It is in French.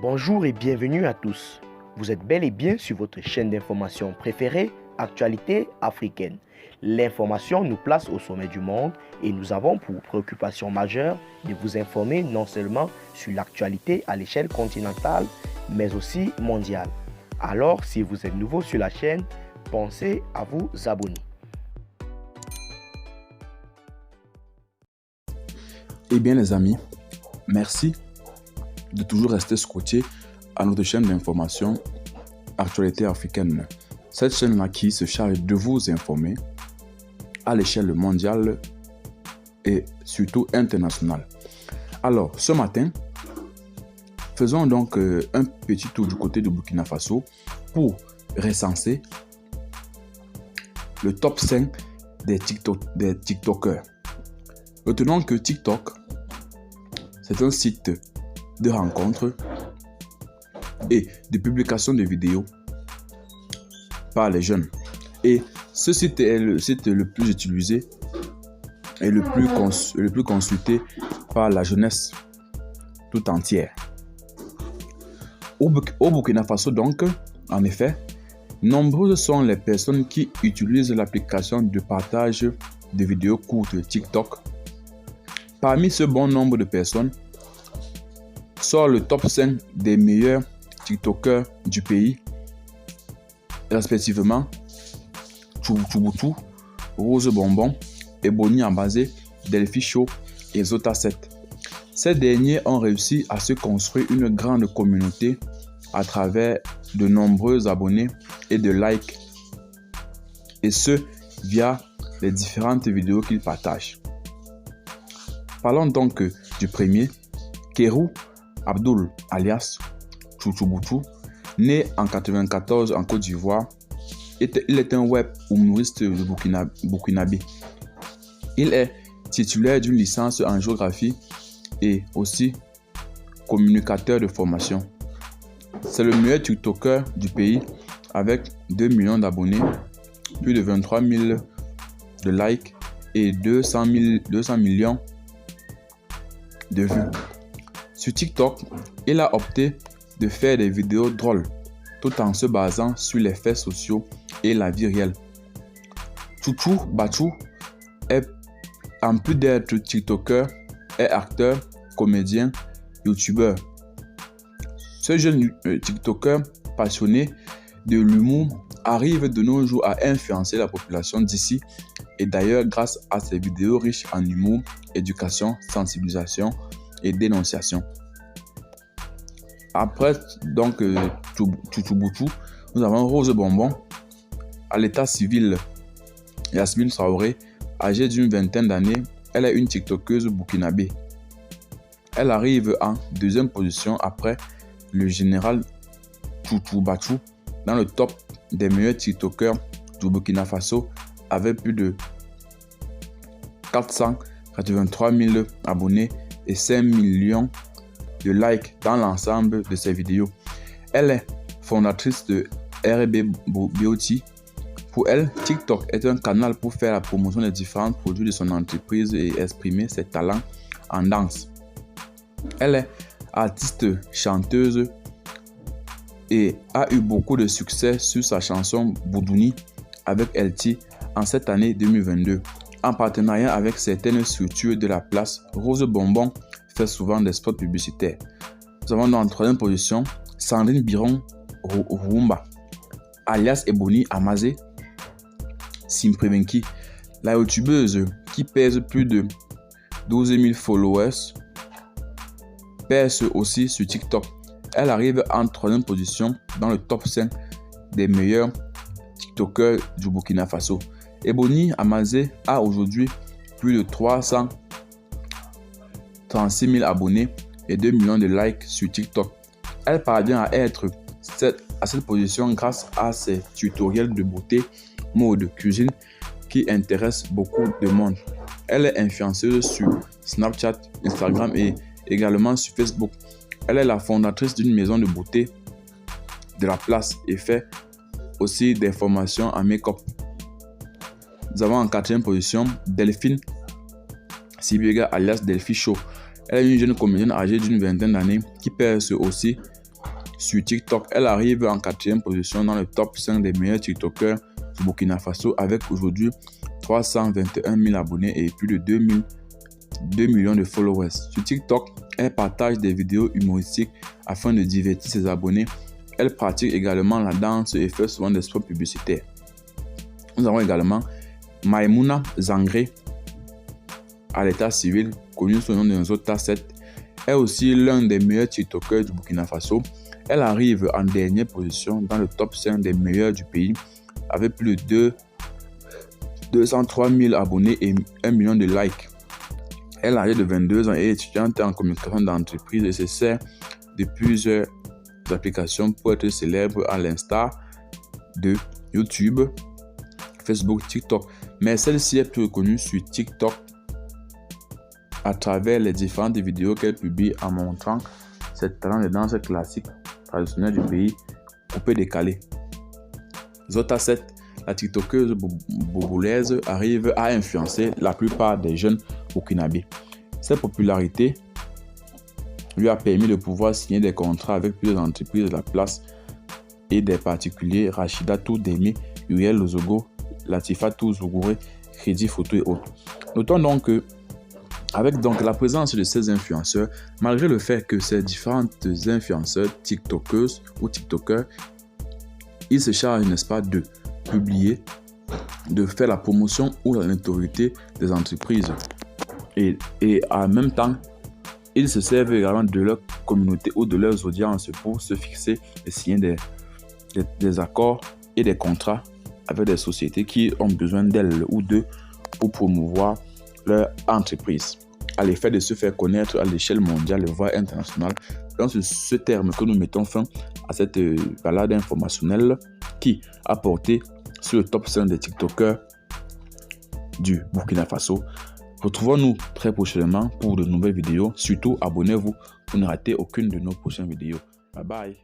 Bonjour et bienvenue à tous. Vous êtes bel et bien sur votre chaîne d'information préférée, Actualité africaine. L'information nous place au sommet du monde et nous avons pour préoccupation majeure de vous informer non seulement sur l'actualité à l'échelle continentale, mais aussi mondiale. Alors, si vous êtes nouveau sur la chaîne, pensez à vous abonner. Eh bien les amis, merci de toujours rester scotché à notre chaîne d'information Actualité africaine. Cette chaîne-là qui se charge de vous informer à l'échelle mondiale et surtout internationale. Alors, ce matin, faisons donc un petit tour du côté de Burkina Faso pour recenser le top 5 des TikTokers. Retenons que TikTok, c'est un site de rencontres et de publication de vidéos par les jeunes. Et ce site est le site le plus utilisé et le plus consulté par la jeunesse tout entière. Au Burkina Faso donc, en effet, nombreuses sont les personnes qui utilisent l'application de partage de vidéos courtes TikTok. Parmi ce bon nombre de personnes, sort le top 5 des meilleurs TikTokers du pays, respectivement Tchouboutou, Rose Bonbon, Ebony Ambazé, Delphi Show et Zota 7. Ces derniers ont réussi à se construire une grande communauté à travers de nombreux abonnés et de likes, et ce via les différentes vidéos qu'ils partagent. Parlons donc du premier, Kérou Abdoul alias Tchouboutou, né en 1994 en Côte d'Ivoire. Il est un web humoriste de burkinabé. Il est titulaire d'une licence en géographie et aussi communicateur de formation. C'est le meilleur TikToker du pays avec 2 millions d'abonnés, plus de 23 000 de likes et 200 millions de vues. Sur TikTok, il a opté de faire des vidéos drôles tout en se basant sur les faits sociaux et la vie réelle. Chouchou Bachou est, en plus d'être TikToker, est acteur, comédien, youtubeur. Ce jeune TikToker passionné de l'humour arrive de nos jours à influencer la population d'ici et d'ailleurs grâce à ses vidéos riches en humour, éducation, sensibilisation et dénonciation. Après donc Tchouboutou, nous avons Rose Bonbon. À l'état civil, Yasmine Traoré, âgée d'une vingtaine d'années, elle est une TikTokeuse burkinabé. Elle arrive en deuxième position après le général Tchouchou Bachou dans le top des meilleurs TikTokers du Burkina Faso avec plus de 483 000 abonnés et 5 millions de likes dans l'ensemble de ses vidéos. Elle est fondatrice de RB Beauty. Pour elle, TikTok est un canal pour faire la promotion des différents produits de son entreprise et exprimer ses talents en danse. Elle est artiste, chanteuse et a eu beaucoup de succès sur sa chanson Boudouni avec LT en cette année 2022. En partenariat avec certaines structures de la place, Rose Bonbon fait souvent des spots publicitaires. Nous avons dans la troisième position Sandrine Biron Rumba, alias Ebony Amazé Simprevenki, la youtubeuse qui pèse plus de 12 000 followers, perce aussi sur TikTok. Elle arrive en troisième position dans le top 5 des meilleurs TikTokers du Burkina Faso. Ebony Amazé a aujourd'hui plus de 336 000 abonnés et 2 millions de likes sur TikTok. Elle parvient à être à cette position grâce à ses tutoriels de beauté, mode, cuisine qui intéressent beaucoup de monde. Elle est influenceuse sur Snapchat, Instagram et également sur Facebook. Elle est la fondatrice d'une maison de beauté de la place et fait aussi des formations en make-up. Nous avons en quatrième position Delphine Sibiega alias Delphi Show. Elle est une jeune comédienne âgée d'une vingtaine d'années qui perce aussi sur TikTok. Elle arrive en 4e position dans le top 5 des meilleurs TikTokers du Burkina Faso avec aujourd'hui 321 000 abonnés et plus de 2 millions de followers. Sur TikTok, elle partage des vidéos humoristiques afin de divertir ses abonnés. Elle pratique également la danse et fait souvent des spots publicitaires. Nous avons également Maïmouna Zangré, à l'état civil, connu sous le nom de Nzota 7, est aussi l'un des meilleurs TikTokers du Burkina Faso. Elle arrive en dernière position dans le top 5 des meilleurs du pays avec plus de 203 000 abonnés et 1 million de likes. Elle est âgée de 22 ans et est étudiante en communication d'entreprise et se sert de plusieurs applications pour être célèbre à l'instar de YouTube, Facebook, TikTok. Mais celle-ci est plus connue sur TikTok à travers les différentes vidéos qu'elle publie en montrant ses talents de danse classique traditionnelle du pays, coupé décalé. Nzota 7, la TikTokeuse bourboulaise, arrive à influencer la plupart des jeunes burkinabés. Cette popularité lui a permis de pouvoir signer des contrats avec plusieurs entreprises de la place et des particuliers, Rachida Toudemi, Uriel Lozogo, Latifa Touzougouré, Crédit Photo et autres. Notons donc que avec la présence de ces influenceurs, malgré le fait que ces différentes influenceurs, TikTokeuses ou TikTokers, ils se chargent, n'est-ce pas, de publier, de faire la promotion ou la notoriété des entreprises. Et en même temps, ils se servent également de leur communauté ou de leurs audiences pour se fixer et signer des accords et des contrats avec des sociétés qui ont besoin d'elles ou d'eux pour promouvoir leur entreprise, à l'effet de se faire connaître à l'échelle mondiale, voire internationale. Donc, c'est ce terme que nous mettons fin à cette balade informationnelle qui a porté sur le top 5 des TikTokers du Burkina Faso. Retrouvons-nous très prochainement pour de nouvelles vidéos. Surtout, abonnez-vous pour ne rater aucune de nos prochaines vidéos. Bye bye.